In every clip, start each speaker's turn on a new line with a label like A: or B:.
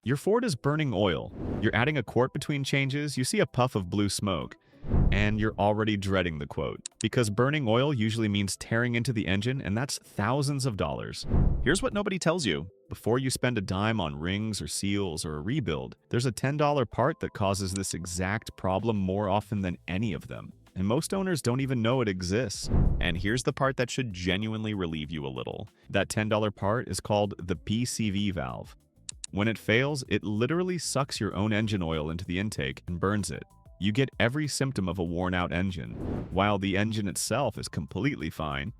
A: Your Ford is burning oil. You're adding a quart between changes, you see a puff of blue smoke, and you're already dreading the quote. Because burning oil usually means tearing into the engine, and that's thousands of dollars. Here's what nobody tells you. Before you spend a dime on rings or seals or a rebuild, there's a $10 part that causes this exact problem more often than any of them. And most owners don't even know it exists. And here's the part that should genuinely relieve you a little. That $10 part is called the PCV valve. When it fails, it literally sucks your own engine oil into the intake and burns it. You get every symptom of a worn-out engine, while the engine itself is completely fine.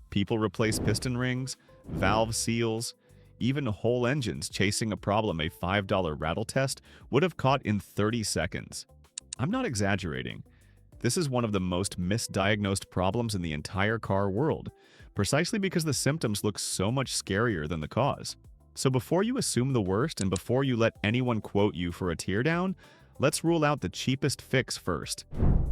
A: People replace piston rings, valve seals, even whole engines chasing a problem a $5 rattle test would have caught in 30 seconds. I'm not exaggerating. This is one of the most misdiagnosed problems in the entire car world, precisely because the symptoms look so much scarier than the cause. So before you assume the worst and before you let anyone quote you for a teardown, let's rule out the cheapest fix first.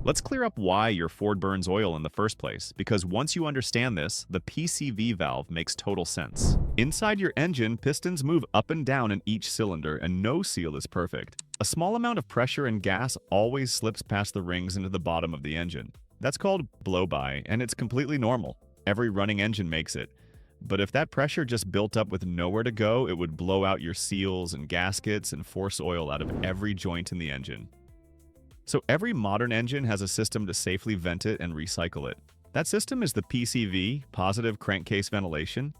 A: Let's clear up why your Ford burns oil in the first place, because once you understand this, the PCV valve makes total sense. Inside your engine, pistons move up and down in each cylinder, and no seal is perfect. A small amount of pressure and gas always slips past the rings into the bottom of the engine. That's called blow-by, and it's completely normal. Every running engine makes it. But if that pressure just built up with nowhere to go, it would blow out your seals and gaskets and force oil out of every joint in the engine. So every modern engine has a system to safely vent it and recycle it. That system is the PCV, positive crankcase ventilation,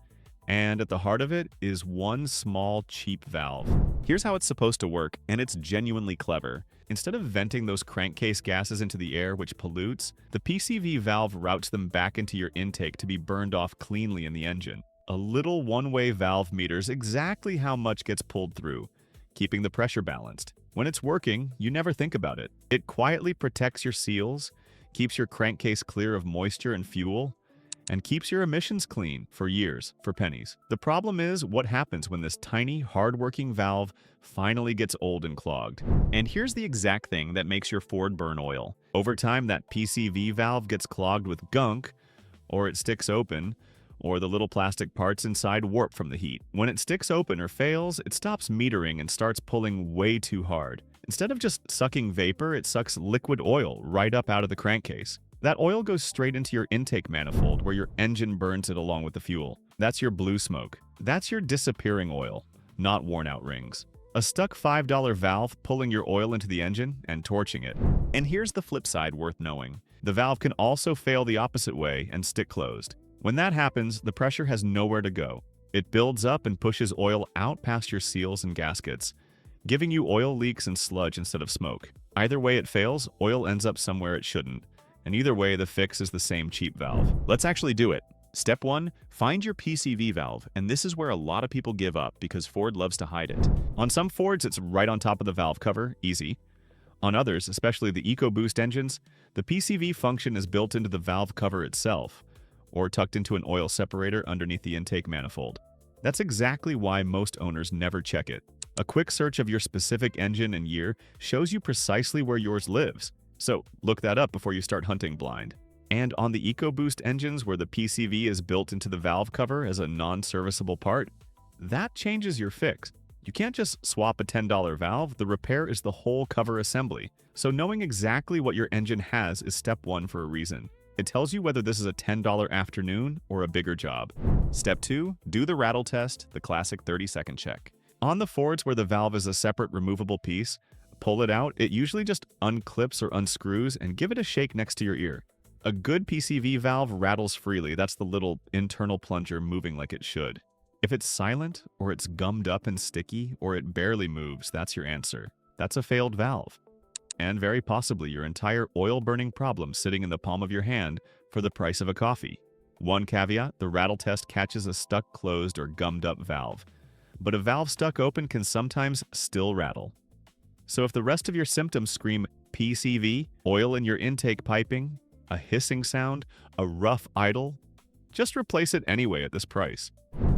A: and at the heart of it is one small, cheap valve. Here's how it's supposed to work, and it's genuinely clever. Instead of venting those crankcase gases into the air, which pollutes, the PCV valve routes them back into your intake to be burned off cleanly in the engine. A little one-way valve meters exactly how much gets pulled through, keeping the pressure balanced. When it's working, you never think about it. It quietly protects your seals, keeps your crankcase clear of moisture and fuel, and keeps your emissions clean for years, for pennies. The problem is what happens when this tiny, hard-working valve finally gets old and clogged. And here's the exact thing that makes your Ford burn oil. Over time, that PCV valve gets clogged with gunk, or it sticks open, or the little plastic parts inside warp from the heat. When it sticks open or fails, it stops metering and starts pulling way too hard. Instead of just sucking vapor, it sucks liquid oil right up out of the crankcase. That oil goes straight into your intake manifold where your engine burns it along with the fuel. That's your blue smoke. That's your disappearing oil, not worn-out rings. A stuck $5 valve pulling your oil into the engine and torching it. And here's the flip side worth knowing. The valve can also fail the opposite way and stick closed. When that happens, the pressure has nowhere to go. It builds up and pushes oil out past your seals and gaskets, giving you oil leaks and sludge instead of smoke. Either way it fails, oil ends up somewhere it shouldn't. And either way, the fix is the same cheap valve. Let's actually do it. Step 1, find your PCV valve, and this is where a lot of people give up because Ford loves to hide it. On some Fords, it's right on top of the valve cover, easy. On others, especially the EcoBoost engines, the PCV function is built into the valve cover itself, or tucked into an oil separator underneath the intake manifold. That's exactly why most owners never check it. A quick search of your specific engine and year shows you precisely where yours lives. So look that up before you start hunting blind. And on the EcoBoost engines where the PCV is built into the valve cover as a non-serviceable part, that changes your fix. You can't just swap a $10 valve, the repair is the whole cover assembly. So knowing exactly what your engine has is step 1 for a reason. It tells you whether this is a $10 afternoon or a bigger job. Step 2, do the rattle test, the classic 30-second check. On the Fords where the valve is a separate removable piece, pull it out, it usually just unclips or unscrews, and give it a shake next to your ear. A good PCV valve rattles freely, that's the little internal plunger moving like it should. If it's silent, or it's gummed up and sticky, or it barely moves, that's your answer. That's a failed valve. And very possibly your entire oil-burning problem sitting in the palm of your hand for the price of a coffee. One caveat, the rattle test catches a stuck closed or gummed up valve. But a valve stuck open can sometimes still rattle. So if the rest of your symptoms scream PCV, oil in your intake piping, a hissing sound, a rough idle, just replace it anyway at this price.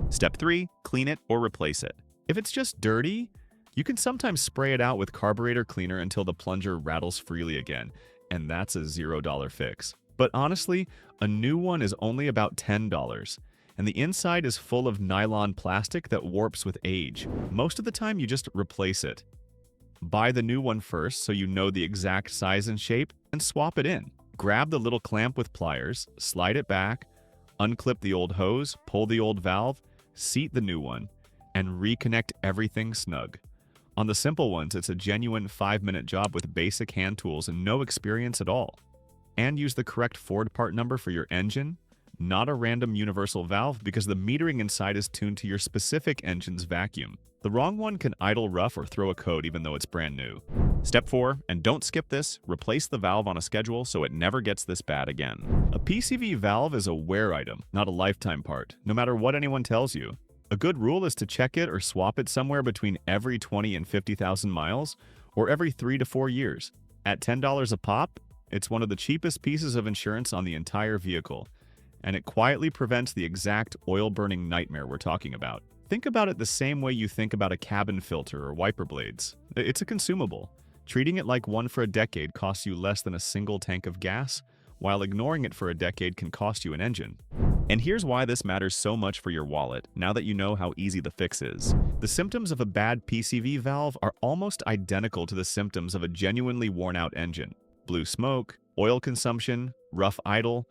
A: Step 3, clean it or replace it. If it's just dirty, you can sometimes spray it out with carburetor cleaner until the plunger rattles freely again, and that's a $0 fix. But honestly, a new one is only about $10, and the inside is full of nylon plastic that warps with age. Most of the time, you just replace it. Buy the new one first so you know the exact size and shape, and swap it in. Grab the little clamp with pliers, slide it back, unclip the old hose, pull the old valve, seat the new one, and reconnect everything snug. On the simple ones, it's a genuine 5-minute job with basic hand tools and no experience at all. And use the correct Ford part number for your engine, not a random universal valve, because the metering inside is tuned to your specific engine's vacuum. The wrong one can idle rough or throw a code even though it's brand new. Step 4, and don't skip this, replace the valve on a schedule so it never gets this bad again. A PCV valve is a wear item, not a lifetime part, no matter what anyone tells you. A good rule is to check it or swap it somewhere between every 20 and 50,000 miles, or every 3 to 4 years. At $10 a pop, it's one of the cheapest pieces of insurance on the entire vehicle, and it quietly prevents the exact oil-burning nightmare we're talking about. Think about it the same way you think about a cabin filter or wiper blades. It's a consumable. Treating it like one for a decade costs you less than a single tank of gas, while ignoring it for a decade can cost you an engine. And here's why this matters so much for your wallet, now that you know how easy the fix is. The symptoms of a bad PCV valve are almost identical to the symptoms of a genuinely worn-out engine. Blue smoke, oil consumption, rough idle,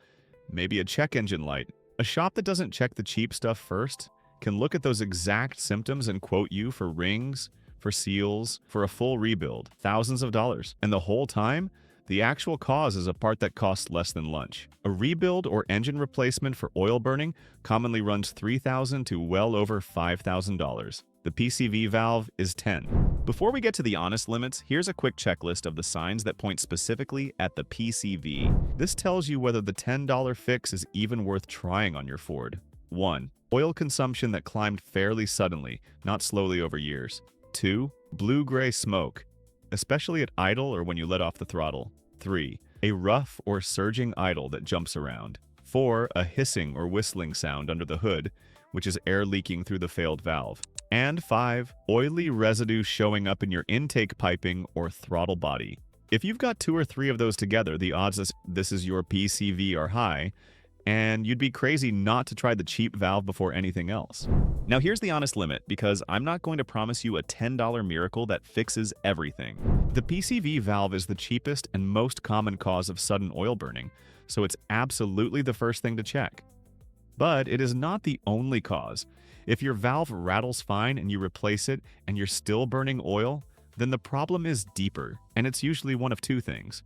A: maybe a check engine light. A shop that doesn't check the cheap stuff first can look at those exact symptoms and quote you for rings, for seals, for a full rebuild, thousands of dollars. And the whole time, the actual cause is a part that costs less than lunch. A rebuild or engine replacement for oil burning commonly runs $3,000 to well over $5,000. The PCV valve is 10. Before we get to the honest limits, here's a quick checklist of the signs that point specifically at the PCV. This tells you whether the $10 fix is even worth trying on your Ford. 1. Oil consumption that climbed fairly suddenly, not slowly over years. 2. Blue-gray smoke, especially at idle or when you let off the throttle. 3. A rough or surging idle that jumps around. 4. A hissing or whistling sound under the hood, which is air leaking through the failed valve. And 5. Oily residue showing up in your intake piping or throttle body. If you've got 2 or 3 of those together, the odds this is your PCV are high, and you'd be crazy not to try the cheap valve before anything else. Now here's the honest limit, because I'm not going to promise you a $10 miracle that fixes everything. The PCV valve is the cheapest and most common cause of sudden oil burning, so it's absolutely the first thing to check. But it is not the only cause. If your valve rattles fine and you replace it and you're still burning oil, then the problem is deeper, and it's usually one of 2 things.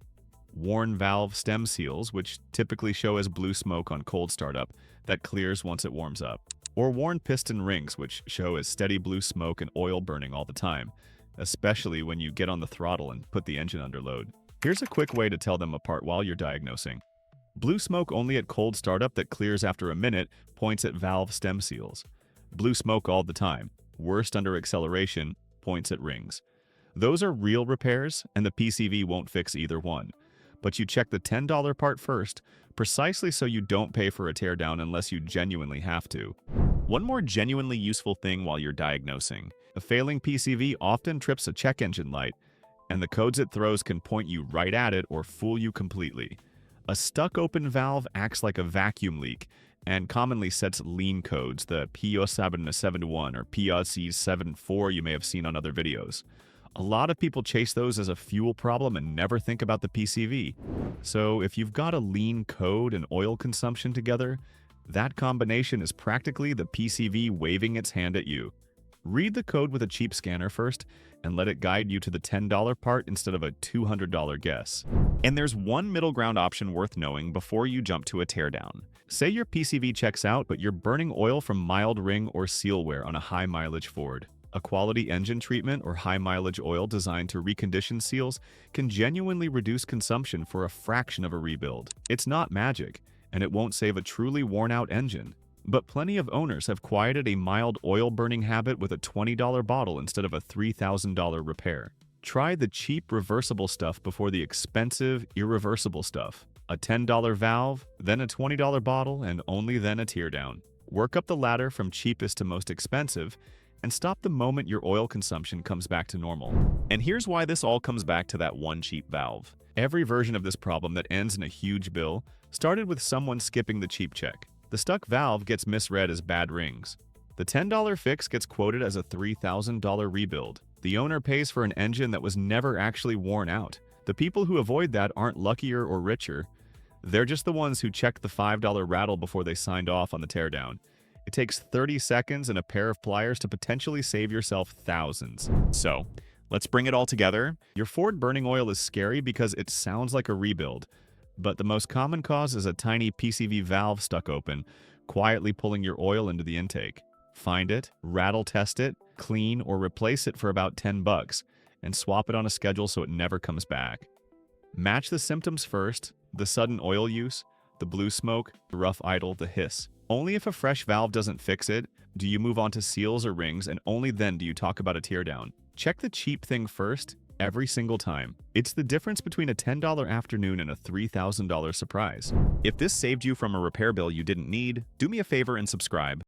A: Worn valve stem seals, which typically show as blue smoke on cold startup that clears once it warms up. Or worn piston rings, which show as steady blue smoke and oil burning all the time, especially when you get on the throttle and put the engine under load. Here's a quick way to tell them apart while you're diagnosing. Blue smoke only at cold startup that clears after a minute points at valve stem seals. Blue smoke all the time, worst under acceleration, points at rings. Those are real repairs, and the PCV won't fix either one. But you check the $10 part first, precisely so you don't pay for a teardown unless you genuinely have to. One more genuinely useful thing while you're diagnosing. A failing PCV often trips a check engine light, and the codes it throws can point you right at it or fool you completely. A stuck open valve acts like a vacuum leak and commonly sets lean codes, the P0771 or P74 you may have seen on other videos. A lot of people chase those as a fuel problem and never think about the PCV. So if you've got a lean code and oil consumption together, that combination is practically the PCV waving its hand at you. Read the code with a cheap scanner first and let it guide you to the $10 part instead of a $200 guess. And there's one middle ground option worth knowing before you jump to a teardown. Say your PCV checks out, but you're burning oil from mild ring or seal wear on a high mileage Ford. A quality engine treatment or high-mileage oil designed to recondition seals can genuinely reduce consumption for a fraction of a rebuild. It's not magic, and it won't save a truly worn-out engine. But plenty of owners have quieted a mild oil-burning habit with a $20 bottle instead of a $3,000 repair. Try the cheap reversible stuff before the expensive irreversible stuff. A $10 valve, then a $20 bottle, and only then a teardown. Work up the ladder from cheapest to most expensive, and stop the moment your oil consumption comes back to normal. And here's why this all comes back to that one cheap valve. Every version of this problem that ends in a huge bill started with someone skipping the cheap check. The stuck valve gets misread as bad rings. The $10 fix gets quoted as a $3,000 rebuild. The owner pays for an engine that was never actually worn out. The people who avoid that aren't luckier or richer. They're just the ones who checked the $5 rattle before they signed off on the teardown. It takes 30 seconds and a pair of pliers to potentially save yourself thousands. So, let's bring it all together. Your Ford burning oil is scary because it sounds like a rebuild, but the most common cause is a tiny PCV valve stuck open, quietly pulling your oil into the intake. Find it, rattle test it, clean or replace it for about $10, and swap it on a schedule so it never comes back. Match the symptoms first: the sudden oil use, the blue smoke, the rough idle, the hiss. Only if a fresh valve doesn't fix it do you move on to seals or rings, and only then do you talk about a teardown. Check the cheap thing first every single time. It's the difference between a $10 afternoon and a $3,000 surprise. If this saved you from a repair bill you didn't need, do me a favor and subscribe.